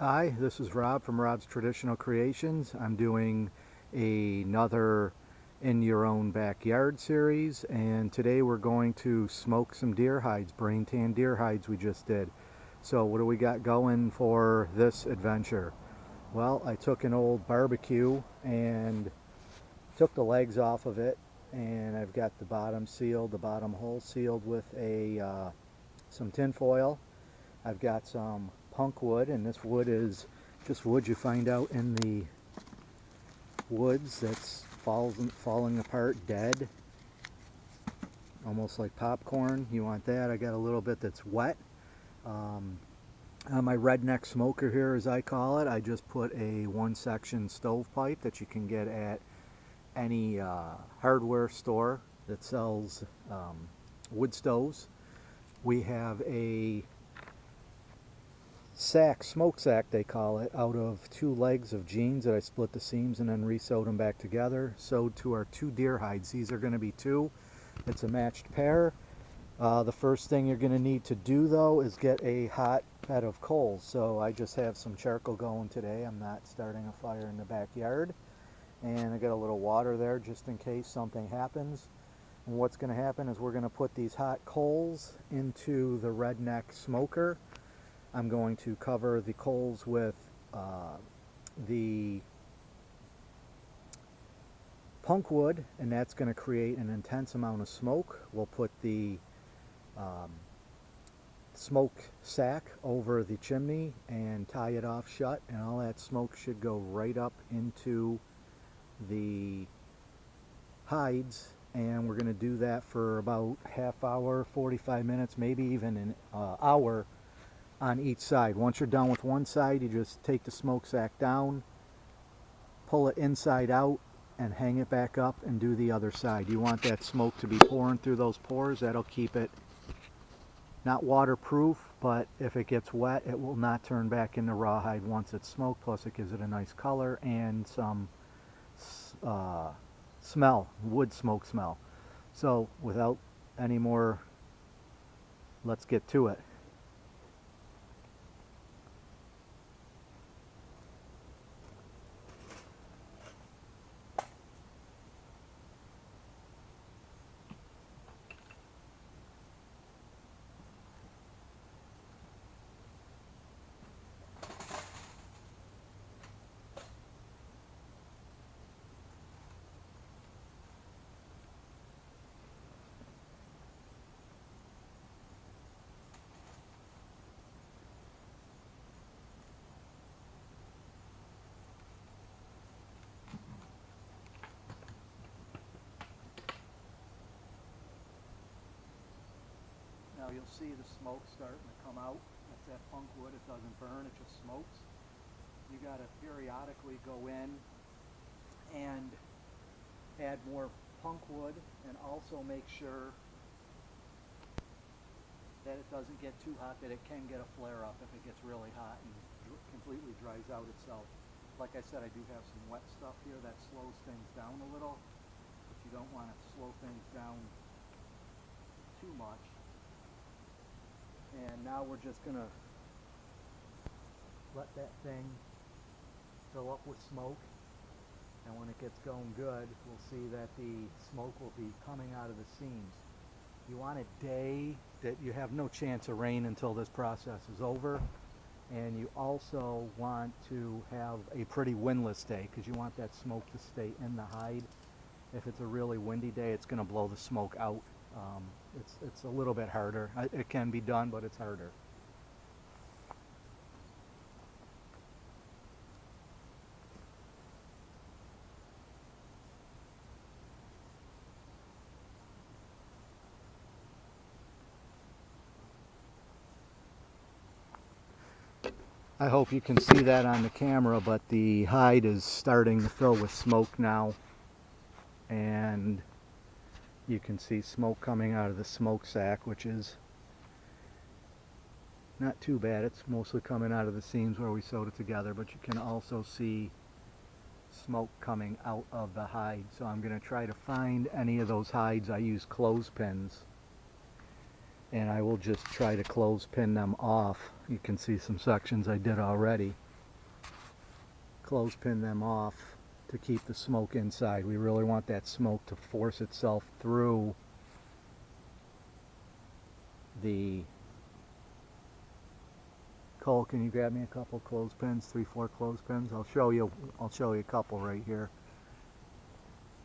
Hi, this is Rob from Rob's Traditional Creations. I'm doing another In Your Own Backyard series, and today we're going to smoke some deer hides, brain tan deer hides we just did. So what do we got going for this adventure? Well, I took an old barbecue and took the legs off of it, and I've got the bottom sealed, the bottom hole sealed with some tin foil. I've got some punk wood, and this wood is just wood you find out in the woods that's falling apart dead, almost like popcorn. You want that. I got a little bit that's wet. On my redneck smoker here, as I call it, I just put a one section stovepipe that you can get at any hardware store that sells wood stoves. We have a smoke sack they call it, out of two legs of jeans that I split the seams and then re-sewed them back together. Sewed to our two deer hides. These are going to be two. It's a matched pair. The first thing you're going to need to do though is get a hot bed of coals. So I just have some charcoal going today. I'm not starting a fire in the backyard. And I got a little water there just in case something happens. And what's going to happen is we're going to put these hot coals into the redneck smoker. I'm going to cover the coals with the punk wood, and that's going to create an intense amount of smoke. We'll put the smoke sack over the chimney and tie it off shut, and all that smoke should go right up into the hides. And we're going to do that for about half hour, 45 minutes, maybe even an hour on each side. Once you're done with one side, you just take the smoke sack down, pull it inside out, and hang it back up and do the other side. You want that smoke to be pouring through those pores. That'll keep it not waterproof, but if it gets wet, it will not turn back into rawhide once it's smoked. Plus it gives it a nice color and some smell, wood smoke smell. So without any more, let's get to it. Now you'll see the smoke starting to come out. That's that punk wood. It doesn't burn, it just smokes. You got to periodically go in and add more punk wood, and also make sure that it doesn't get too hot, that it can get a flare up if it gets really hot and completely dries out itself. Like I said, I do have some wet stuff here that slows things down a little, but you don't want to slow things down too much. And now we're just going to let that thing fill up with smoke, and when it gets going good, we'll see that the smoke will be coming out of the seams. You want a day that you have no chance of rain until this process is over, and you also want to have a pretty windless day because you want that smoke to stay in the hide. If it's a really windy day, it's going to blow the smoke out. It's a little bit harder. It can be done, but it's harder. I hope you can see that on the camera, but the hide is starting to fill with smoke now, and you can see smoke coming out of the smoke sack, which is not too bad. It's mostly coming out of the seams where we sewed it together, but you can also see smoke coming out of the hide. So I'm going to try to find any of those hides. I use clothespins, and I will just try to clothespin them off. You can see some sections I did already. clothespin them off to keep the smoke inside. We really want that smoke to force itself through the Cole, can you grab me a couple clothespins, 3-4 clothespins? I'll show you a couple right here.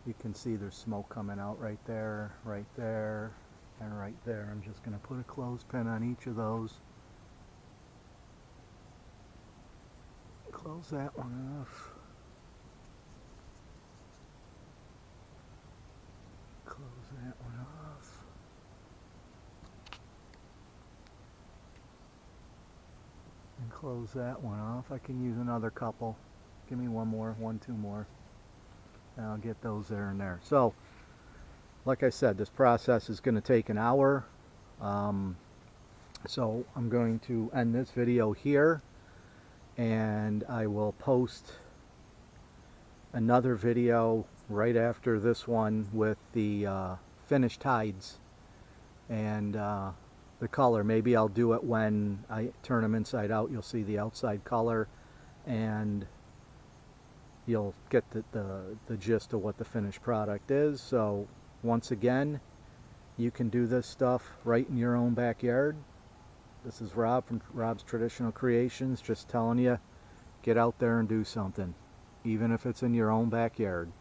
You can see there's smoke coming out right there, and right there. I'm just going to put a clothespin on each of those. Close that one off. Close that one off. And close that one off. I can use another couple. Give me one more, 2 more. And I'll get those there and there. So, like I said, this process is going to take an hour. So I'm going to end this video here, and I will post another video right after this one with the finished hides and the color. Maybe I'll do it when I turn them inside out. You'll see the outside color, and you'll get the gist of what the finished product is. So once again, you can do this stuff right in your own backyard. This is Rob from Rob's Traditional Creations, just telling you, get out there and do something, even if it's in your own backyard.